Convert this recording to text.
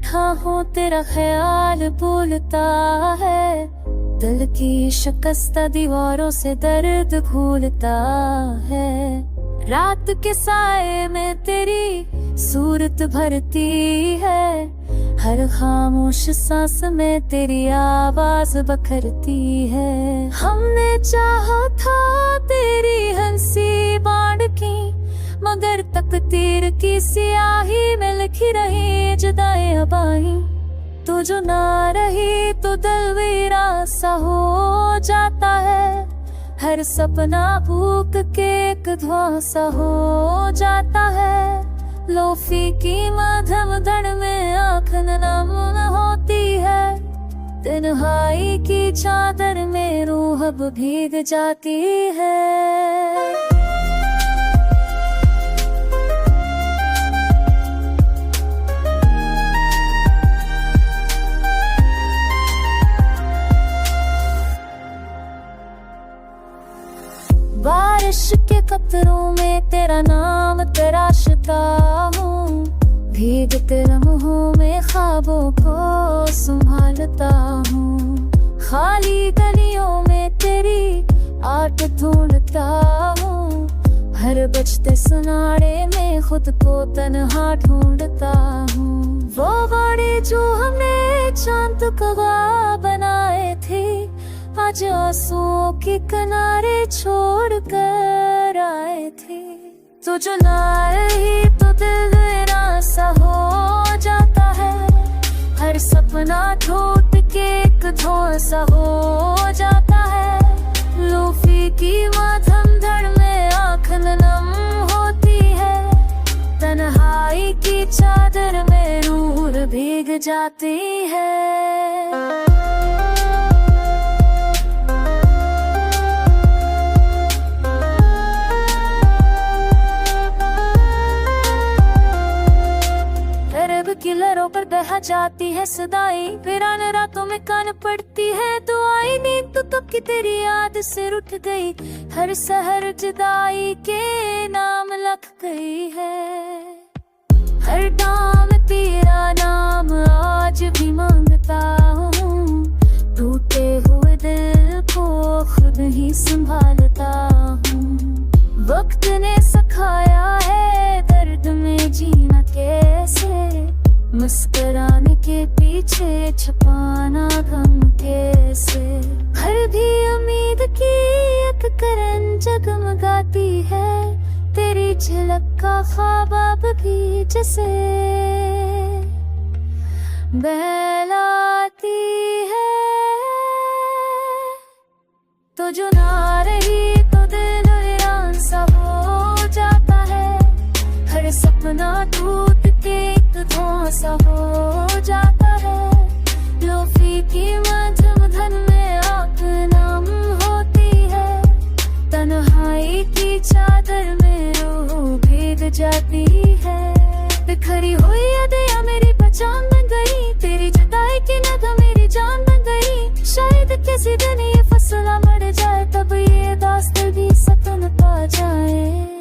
बैठा हूँ तेरा ख्याल भूलता है, दिल की शिकस्त दीवारों से दर्द भूलता है। रात के साए में तेरी सूरत भरती है, हर खामोश सांस में तेरी आवाज बखरती है। हमने चाहा था तेरी हंसी बांध की, मगर तकदीर की स्याही में लिखी रही जुदाई अबाई। तू जो ना रही तो दिल वीरा सा हो जाता है, हर सपना भूख के एक धुआं सा हो जाता है। लोफी की मध्यम धड़ में आँख नम होती है, तन्हाई की चादर में रूह अब भीग जाती है। बारिश के कतरों में तेरा नाम तराशता हूँ, भीगते लम्हों में ख्वाबों को संभालता हूँ। खाली गलियों में तेरी आट ढूंढता हूँ, हर बजते सुनारे में खुद को तन्हा ढूंढता हूँ। वो बाड़े जो हमने चांद कवा बनाए थे, आज आंसुओं के किनारे छोड़ कर आए थे। तू जो ना रही तो दिल मेरा सा हो जाता है, हर सपना टूट के एक धुआं सा हो जाता है। लोफी की मध्यम धड़ में आँख नम होती है, तन्हाई की चादर में रूह भीग जाती है। किलरों पर बह जाती है सदाई, वीरान रातों में कान पड़ती है दुआई। नींद तो की तेरी याद से उठ गई, हर सहर जुदाई के नाम लख गई है। हर डाम तेरा नाम आज भी मांगता हूँ, टूटे हुए दिल को खुद ही संभालता हूँ। वक्त ने सिखाया है दर्द में जीना कैसे, मुस्कुराने के पीछे छुपाना गम कैसे। हर भी उम्मीद की एक किरण जगमगाती है, तेरी झलक का ख्वाब अब भी जैसे बहलाती है। तो जो ना रही तो दिल वीरान सा हो जाता है, हर सपना टूट के धुआं सा हो जाता है। लोफी की मध्यम धन में आँख नम होती है, तन्हाई की चादर में रूह भीग जाती है। बिखरी हुई यादें मेरी पहचान बन गई, तेरी जुदाई की नगह मेरी जान बन गई। शायद किसी दिन ये फसला मर जाए, तब ये दास्तां भी सतन पा जाए।